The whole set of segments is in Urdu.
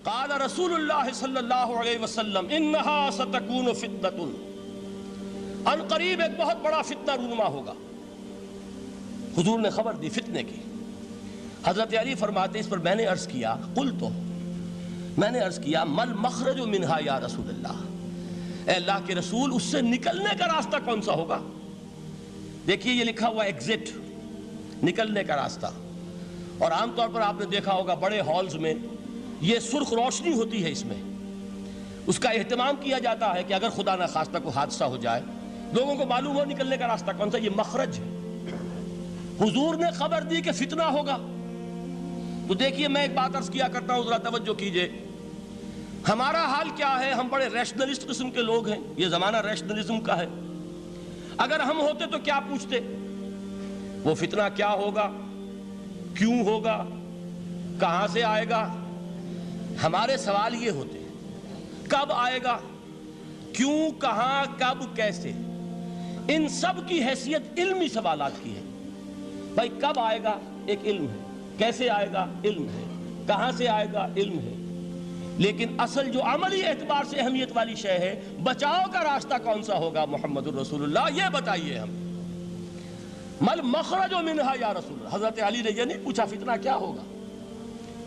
قال رسول اللہ صلی اللہ علیہ وسلم انہا ستکون فتنۃ، ان قریب ایک بہت بڑا فتنہ رونما ہوگا۔ حضور نے خبر دی فتنے کی۔ حضرت علی فرماتے اس پر میں نے عرض کیا، قلت، میں نے عرض کیا مل مخرج منہا یا رسول اللہ، اے اللہ کے رسول اس سے نکلنے کا راستہ کون سا ہوگا؟ دیکھیے یہ لکھا ہوا ایگزٹ، نکلنے کا راستہ، اور عام طور پر آپ نے دیکھا ہوگا بڑے ہالز میں یہ سرخ روشنی ہوتی ہے، اس میں اس کا اہتمام کیا جاتا ہے کہ اگر خدا نہ خواستہ کوئی حادثہ ہو جائے لوگوں کو معلوم ہو نکلنے کا راستہ کون سا، یہ مخرج ہے۔ حضور نے خبر دی کہ فتنہ ہوگا۔ تو دیکھیے میں ایک بات عرض کیا کرتا ہوں، ذرا توجہ کیجئے، ہمارا حال کیا ہے؟ ہم بڑے ریشنلسٹ قسم کے لوگ ہیں، یہ زمانہ ریشنلزم کا ہے۔ اگر ہم ہوتے تو کیا پوچھتے؟ وہ فتنہ کیا ہوگا، کیوں ہوگا، کہاں سے آئے گا؟ ہمارے سوال یہ ہوتے ہیں، کب آئے گا، کیوں، کہاں، کب، کیسے؟ ان سب کی حیثیت علمی سوالات کی ہے۔ بھائی کب آئے گا ایک علم ہے، کیسے آئے گا علم ہے، کہاں سے آئے گا علم ہے، لیکن اصل جو عملی اعتبار سے اہمیت والی شے ہے، بچاؤ کا راستہ کون سا ہوگا محمد الرسول اللہ، یہ بتائیے ہم۔ مل مخرج منہا یا رسول اللہ، حضرت علی نے یہ نہیں پوچھا فتنہ کیا ہوگا،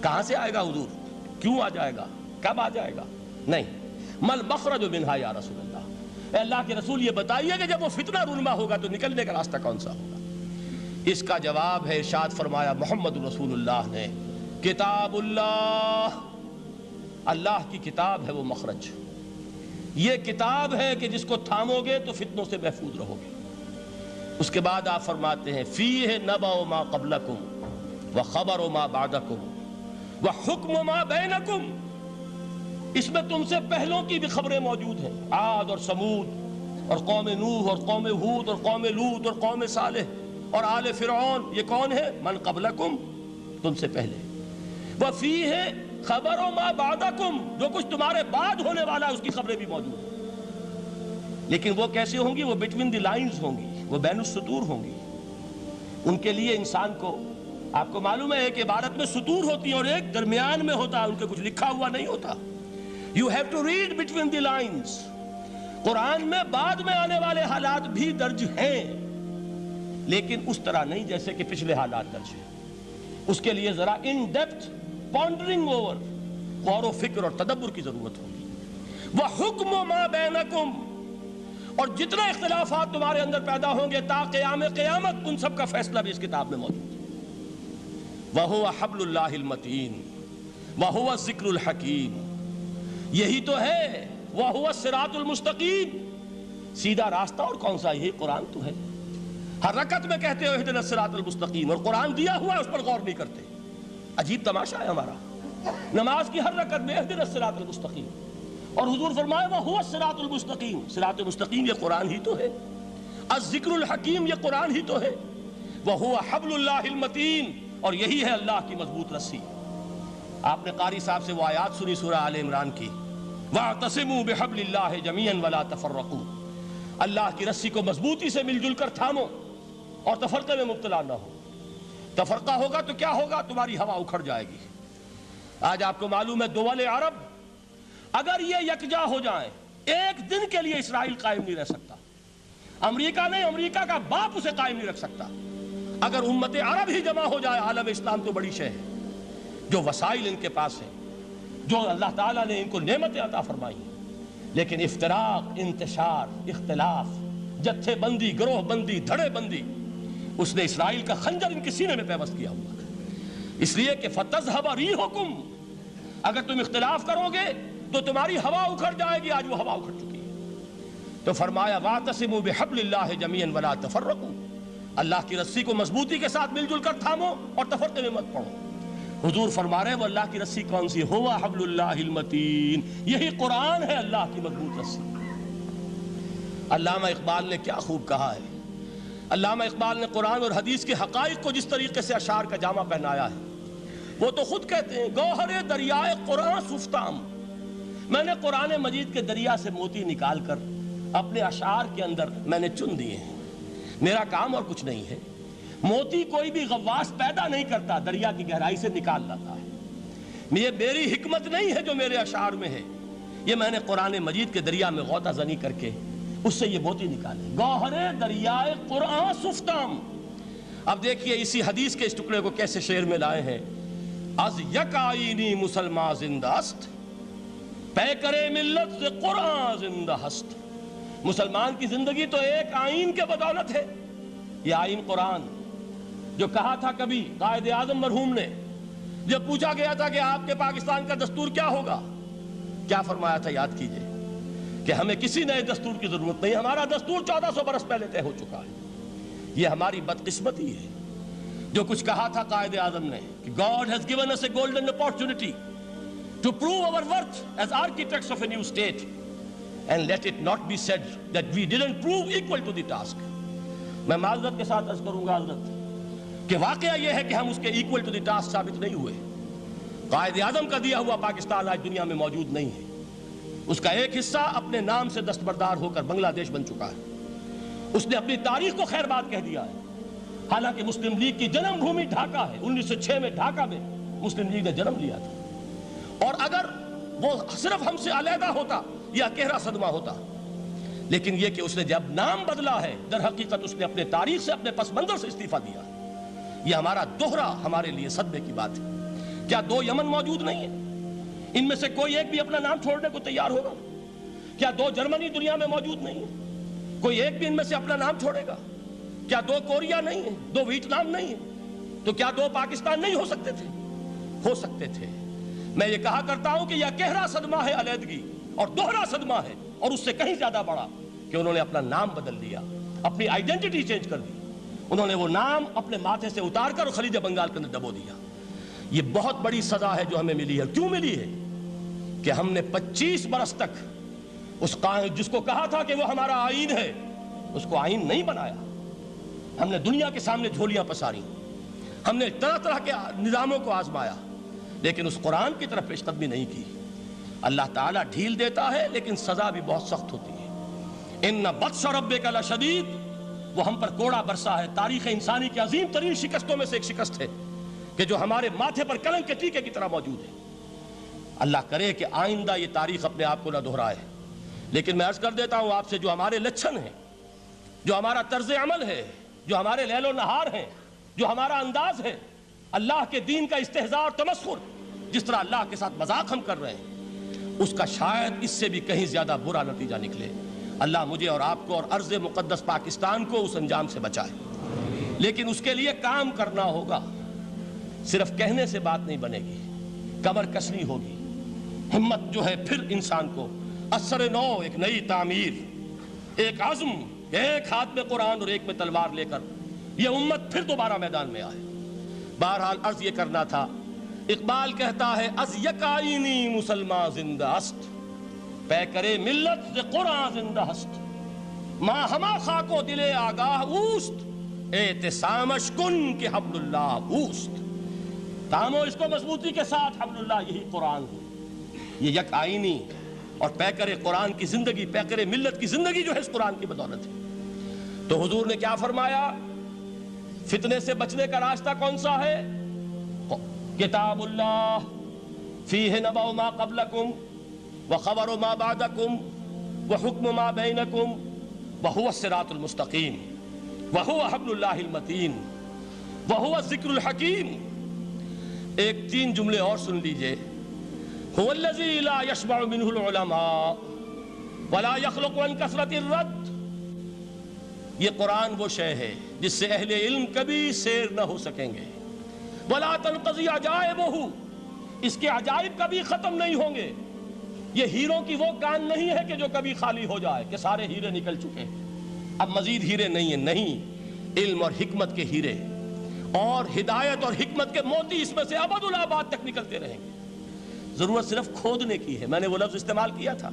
کہاں سے آئے گا حضور، کیوں آ جائے گا، کب آ جائے گا، نہیں، مل مخرج منہا یا رسول اللہ، اے اللہ کے رسول یہ بتائیے کہ جب وہ فتنہ رونما ہوگا تو نکلنے کا راستہ کون سا ہوگا؟ اس کا جواب ہے، ارشاد فرمایا محمد رسول اللہ نے، کتاب اللہ، اللہ کی کتاب ہے وہ مخرج، یہ کتاب ہے کہ جس کو تھامو گے تو فتنوں سے محفوظ رہو گے۔ اس کے بعد آپ فرماتے ہیں فیہ نبأ ما قبلکم وخبر ما بعدکم وحکم ما بینکم، اس میں تم سے پہلوں کی بھی خبریں موجود ہیں، عاد اور سمود اور قوم نوح اور قوم ہود اور قوم لوط اور قوم صالح اور آل فرعون، یہ کون ہے؟ من قبلکم، تم سے پہلے، وفیہ خبر ما بعدکم، جو کچھ تمہارے بعد ہونے والا ہے اس کی خبریں بھی موجود ہیں، لیکن وہ کیسے ہوں گی؟ وہ بٹوین دی لائنز ہوں گی، وہ بین السطور ہوں گی۔ ان کے لیے انسان کو، آپ کو معلوم ہے کہ عبارت میں سطور ہوتی ہیں اور ایک درمیان میں ہوتا ہے، ان کے کچھ لکھا ہوا نہیں ہوتا۔ You have to read between the lines۔ قرآن میں بعد میں آنے والے حالات بھی درج ہیں، لیکن اس طرح نہیں جیسے کہ پچھلے حالات درج ہیں۔ اس کے لیے ذرا ان ڈیپتھ پونڈرنگ اوور، غور و فکر اور تدبر کی ضرورت ہوگی۔ وَحُکْمُ مَا بَيْنَكُمْ، اور جتنے اختلافات تمہارے اندر پیدا ہوں گے تا قیام قیامت، ان سب کا فیصلہ بھی اس کتاب میں موجود ہے۔ وَهُوَ حَبْلُ اللَّهِ الْمَتِينُ وَهُوَ الذِّكْرُ الْحَكِيمُ، یہی تو ہے، وَهُوَ الصِّرَاطُ الْمُسْتَقِيمُ، سیدھا راستہ اور کون سا؟ یہی قرآن تو ہے۔ ہر رکعت میں کہتے ہو اہدنا الصراط المستقیم، اور قرآن دیا ہوا ہے اس پر غور نہیں کرتے۔ عجیب تماشا ہے ہمارا، نماز کی ہر رکعت میں اہدنا الصراط المستقیم، اور حضور فرمائے وَهُوَ الصراط المستقیم، صراط مستقیم یہ قرآن ہی تو ہے، الذکر الحکیم یہ قرآن ہی تو ہے، وَهُوَ حَبْلُ اللَّهِ الْمَتِينُ، اور یہی ہے اللہ کی مضبوط رسی۔ آپ نے قاری صاحب سے وہ آیات سنی سورہ آل عمران کی، وَاعْتَصِمُوا بِحَبْلِ اللَّهِ جَمِيعًا وَلَا تَفَرَّقُوا، اللہ کی رسی کو مضبوطی سے مل جل کر تھامو اور تفرقے میں مبتلا نہ ہو۔ تفرقہ ہوگا تو کیا ہوگا؟ تمہاری ہوا اکھڑ جائے گی۔ آج آپ کو معلوم ہے دول عرب اگر یہ یکجا ہو جائیں، ایک دن کے لیے اسرائیل قائم نہیں رہ سکتا، امریکہ نہیں، امریکہ کا باپ اسے قائم نہیں رکھ سکتا۔ اگر امت عرب ہی جمع ہو جائے، عالم اسلام تو بڑی شے ہے، جو وسائل ان کے پاس ہیں، جو اللہ تعالیٰ نے ان کو نعمتیں عطا فرمائی ہیں، لیکن افتراق، انتشار، اختلاف، جتھے بندی، گروہ بندی، دھڑے بندی، اس نے اسرائیل کا خنجر ان کے سینے میں پیوست کیا ہوا ہے۔ اس لیے کہ فَتَذْهَبَ رِيحُكُمْ، اگر تم اختلاف کرو گے تو تمہاری ہوا اکھڑ جائے گی، آج وہ ہوا اکھڑ چکی ہے۔ تو فرمایا وَاعْتَصِمُوا بِحَبْلِ اللَّهِ جَمِيعًا وَلَا تَفَرَّقُوا، اللہ کی رسی کو مضبوطی کے ساتھ مل جل کر تھامو اور تفرقے میں مت پڑو۔ حضور فرما رہے ہیں وہ اللہ کی رسی کون سی؟ ہوا حبل اللہ المتین، یہی قرآن ہے اللہ کی مضبوط رسی۔ علامہ اقبال نے کیا خوب کہا ہے، علامہ اقبال نے قرآن اور حدیث کے حقائق کو جس طریقے سے اشعار کا جامع پہنایا ہے، وہ تو خود کہتے ہیں گوہر دریائے قرآن سفتام، میں نے قرآن مجید کے دریا سے موتی نکال کر اپنے اشعار کے اندر میں نے چن دیے ہیں، میرا کام اور کچھ نہیں ہے۔ موتی کوئی بھی غواص پیدا نہیں کرتا، دریا کی گہرائی سے نکال لاتا ہے۔ یہ میری حکمت نہیں ہے جو میرے اشعار میں ہے، یہ میں نے قرآن مجید کے دریا میں غوطہ زنی کر کے اس سے یہ موتی نکالے، گوہر دریائے قرآن سفتام۔ اب دیکھیے اسی حدیث کے اس ٹکڑے کو کیسے شعر میں لائے ہیں۔ از یک آئینی مسلمان زندہ است، پیکرے ملت سے قرآن زندہ ہست۔ مسلمان کی زندگی تو ایک آئین کے بدولت ہے، یہ آئین قرآن، جو کہا تھا کبھی قائد اعظم مرحوم نے جب پوچھا گیا تھا کہ آپ کے پاکستان کا دستور کیا ہوگا، کیا فرمایا تھا یاد کیجئے کہ ہمیں کسی نئے دستور کی ضرورت نہیں، ہمارا دستور 1400 برس پہلے طے ہو چکا ہے۔ یہ ہماری بدقسمتی ہے جو کچھ کہا تھا قائد اعظم نے کہ God has given us a golden opportunity to prove our worth as architects of a new state and let it not be said that we didn't prove equal to the task۔ میں معذرت کے ساتھ عرض کروں گا حضرت کہ واقعہ یہ ہے کہ ہم اس کے equal to the task ثابت نہیں ہوئے۔ قائد اعظم کا دیا ہوا پاکستان آج دنیا میں موجود نہیں ہے، اس کا ایک حصہ اپنے نام سے دستبردار ہو کر بنگلہ دیش بن چکا ہے، اس نے اپنی تاریخ کو خیر بات کہہ دیا ہے، حالانکہ مسلم لیگ کی جنم بھومی ڈھاکہ ہے، 1906 میں ڈھاکہ میں مسلم لیگ نے جنم لیا تھا، اور اگر وہ صرف ہم سے علیحدہ ہوتا یا گہرا صدمہ ہوتا، لیکن یہ کہ اس نے جب نام بدلا ہے در حقیقت اس نے اپنے تاریخ سے اپنے پس منظر سے استعفیٰ دیا ہے۔ یہ ہمارا دوہرا ہمارے لیے صدمے کی بات ہے۔ کیا 2 یمن موجود نہیں ہیں؟ ان میں سے کوئی ایک بھی اپنا نام چھوڑنے کو تیار ہوگا؟ کیا 2 جرمنی دنیا میں موجود نہیں ہیں؟ کوئی ایک بھی ان میں سے اپنا نام چھوڑے گا؟ کیا 2 کوریا نہیں ہیں؟ 2 ویتنام نہیں ہیں؟ تو کیا 2 پاکستان نہیں ہو سکتے تھے؟ ہو سکتے تھے۔ میں یہ کہا کرتا ہوں کہ یہ گہرا صدمہ ہے علیحدگی، اور دوہرا صدمہ ہے، اور اس سے کہیں زیادہ بڑا کہ انہوں نے اپنا نام بدل دیا، اپنی آئیڈینٹی چینج کر دی، انہوں نے وہ نام اپنے ماتھے سے اتار کر خلیج بنگال کے اندر دبو دیا۔ یہ بہت بڑی سزا ہے جو ہمیں ملی ہے۔ کیوں ملی ہے؟ کہ ہم نے 25 برس تک اس قائد جس کو کہا تھا کہ وہ ہمارا آئین ہے، اس کو آئین نہیں بنایا۔ ہم نے دنیا کے سامنے جھولیاں پساری، ہم نے طرح طرح کے نظاموں کو آزمایا، لیکن اس قرآن کی طرف پیش قدمی نہیں کی۔ اللہ تعالیٰ ڈھیل دیتا ہے لیکن سزا بھی بہت سخت ہوتی ہے۔ ان بطش ربک لشدید، وہ ہم پر کوڑا برسا ہے۔ تاریخ انسانی کی عظیم ترین شکستوں میں سے ایک شکست ہے کہ جو ہمارے ماتھے پر کلنک کے ٹیکے کی طرح موجود ہے۔ اللہ کرے کہ آئندہ یہ تاریخ اپنے آپ کو نہ دہرائے، لیکن میں عرض کر دیتا ہوں آپ سے، جو ہمارے لچھن ہیں، جو ہمارا طرز عمل ہے، جو ہمارے لیل و نہار ہیں، جو ہمارا انداز ہے، اللہ کے دین کا استہزاء اور تمسخر، جس طرح اللہ کے ساتھ مذاق ہم کر رہے ہیں، اس کا شاید اس سے بھی کہیں زیادہ برا نتیجہ نکلے۔ اللہ مجھے اور آپ کو اور ارض مقدس پاکستان کو اس انجام سے بچائے، لیکن اس کے لیے کام کرنا ہوگا۔ صرف کہنے سے بات نہیں بنے گی، کمر کسنی ہوگی، ہمت جو ہے پھر انسان کو اثر نو، ایک نئی تعمیر، ایک عزم، ایک ہاتھ میں قرآن اور ایک میں تلوار لے کر یہ امت پھر دوبارہ میدان میں آئے۔ بہرحال عرض یہ کرنا تھا، اقبال کہتا ہے از یک آئینی مسلمان زندہ است، پیکرے ملت سے قرآن زندہ ہست، ماں ہما خاک و دل آگاہ اوست، اعتصامش کن کہ حبل اللہ اوست۔ تامو اس کو مضبوطی کے ساتھ، حبل اللہ یہی قرآن ہے۔ یہ یک آئینی اور پیکر قرآن کی زندگی، پیکر ملت کی زندگی جو ہے اس قرآن کی بدولت ہے۔ تو حضور نے کیا فرمایا؟ فتنے سے بچنے کا راستہ کون سا ہے؟ کتاب اللہ فیہ نبأ ما قبلکم وخبر ما بعدکم وحکم ما بینکم وہو الصراط المستقیم وہو حبل اللہ المتین وہو الذکر الحکیم۔ ایک 3 جملے اور سن لیجئے۔ هو الذی لا یشبع منہ العلماء ولا یخلق عن کثرت الرد۔ یہ قرآن وہ شے ہے جس سے اہل علم کبھی سیر نہ ہو سکیں گے۔ ولا تنقضی عجائبہ، اس کے عجائب کبھی ختم نہیں ہوں گے۔ یہ ہیروں کی وہ کان نہیں ہے کہ جو کبھی خالی ہو جائے کہ سارے ہیرے نکل چکے اب مزید ہیرے نہیں ہیں، نہیں، علم اور حکمت کے ہیرے اور ہدایت اور حکمت کے موتی اس میں سے ابد الآباد تک نکلتے رہیں گے۔ ضرورت صرف کھودنے کی ہے۔ میں نے وہ لفظ استعمال کیا تھا،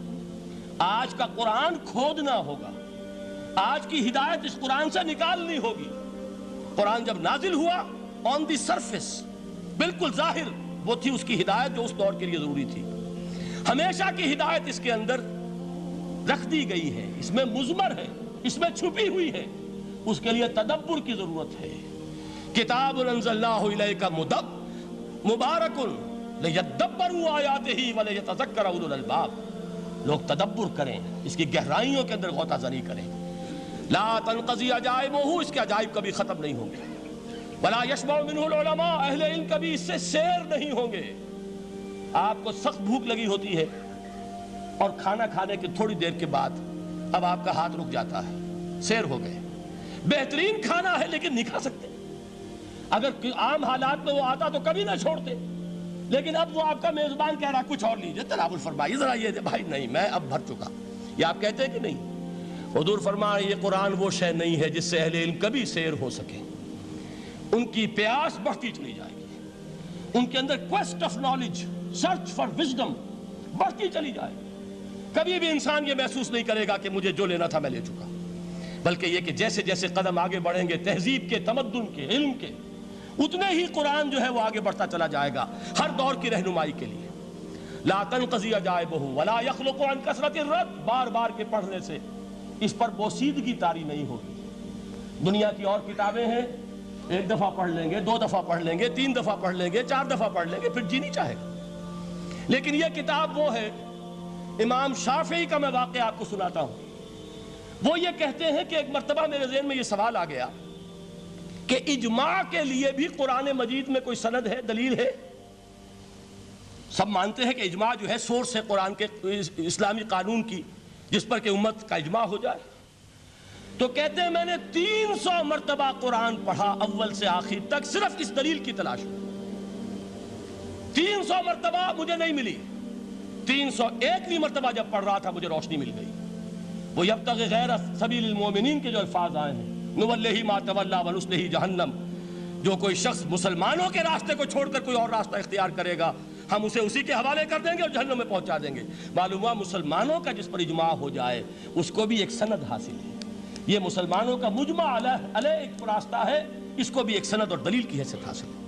آج کا قرآن کھودنا ہوگا، آج کی ہدایت اس قرآن سے نکالنی ہوگی۔ قرآن جب نازل ہوا آن دی سرفیس، بالکل ظاہر وہ تھی اس کی ہدایت جو اس دور کے لیے ضروری تھی۔ ہمیشہ کی ہدایت اس کے اندر رکھ دی گئی ہے، اس میں مضمر ہے، اس میں چھپی ہوئی ہے، اس کے لیے تدبر کی ضرورت ہے۔ کتاب انزلناہ الیک مبارک لِيَدَّبَّرُوا آیَاتِهِ وَلِيَتَذَكَّرَ أُولُو الْأَلْبَابِ، لوگ تدبر کریں، اس کی گہرائیوں کے اندر غوطہ زنی کریں۔ لا تنقضی عجائبہ، اس کے عجائب کبھی ختم نہیں ہوں گے۔ ولا یشبع منہ العلماء، اہل علم کبھی اس سے سیر نہیں ہوں گے۔ آپ کو سخت بھوک لگی ہوتی ہے اور کھانا کھانے کے تھوڑی دیر کے بعد اب آپ کا ہاتھ رک جاتا ہے، سیر ہو گئے، بہترین کھانا ہے لیکن نہیں کھا سکتے۔ اگر عام حالات میں وہ آتا تو کبھی نہ چھوڑتے، لیکن اب وہ آپ کا میزبان کہہ رہا کچھ اور لیجئے، تناول فرمائیے ذرا یہ دے، بھائی نہیں میں اب بھر چکا، یہ آپ کہتے ہیں کہ نہیں؟ حضور فرمائے یہ قرآن وہ شے نہیں ہے جس سے اہل علم کبھی سیر ہو سکے، ان کی پیاس بڑھتی چلی جائے گی، ان کے اندر quest of knowledge, search for wisdom بڑھتی چلی جائے گی۔ کبھی بھی انسان یہ محسوس نہیں کرے گا کہ مجھے جو لینا تھا میں لے چکا، بلکہ یہ کہ جیسے جیسے قدم آگے بڑھیں گے تہذیب کے، تمدن کے، علم کے، اتنے ہی قرآن جو ہے وہ آگے بڑھتا چلا جائے گا ہر دور کی رہنمائی کے لیے۔ لا تنقضی عجائبہ ولا یخلق عن کثرت الرد، بار بار کے پڑھنے سے اس پر بوسیدگی طاری نہیں ہوگی۔ دنیا کی اور کتابیں ہیں، ایک دفعہ پڑھ لیں گے، دو دفعہ پڑھ لیں گے، تین دفعہ پڑھ لیں گے، چار دفعہ پڑھ لیں گے، پھر جی نہیں چاہے گا۔ لیکن یہ کتاب وہ ہے، امام شافعی کا میں واقعہ آپ کو سناتا ہوں۔ وہ یہ کہتے ہیں کہ ایک مرتبہ میرے ذہن میں یہ سوال آ گیا کہ اجماع کے لیے بھی قرآن مجید میں کوئی سند ہے، دلیل ہے؟ سب مانتے ہیں کہ اجماع جو ہے سورس ہے قرآن کے اسلامی قانون کی، جس پر کہ امت کا اجماع ہو جائے۔ تو کہتے ہیں میں نے 300 مرتبہ قرآن پڑھا اول سے آخر تک، صرف اس دلیل کی تلاش میں۔ 300 مرتبہ مجھے نہیں ملی، 301ویں مرتبہ جب پڑھ رہا تھا مجھے روشنی مل گئی۔ وہ یبتغی غیر سبیل المومنین کے جو الفاظ آئے ہیں، نولہ ما تولی ونصلہ جہنم، جو کوئی شخص مسلمانوں کے راستے کو چھوڑ کر کوئی اور راستہ اختیار کرے گا ہم اسے اسی کے حوالے کر دیں گے اور جہنم میں پہنچا دیں گے۔ معلوم ہوا مسلمانوں کا جس پر اجماع ہو جائے اس کو بھی ایک سند حاصل ہے۔ یہ مسلمانوں کا مجمع علیہ ایک راستہ ہے، اس کو بھی ایک سند اور دلیل کی حیثیت حاصل ہے۔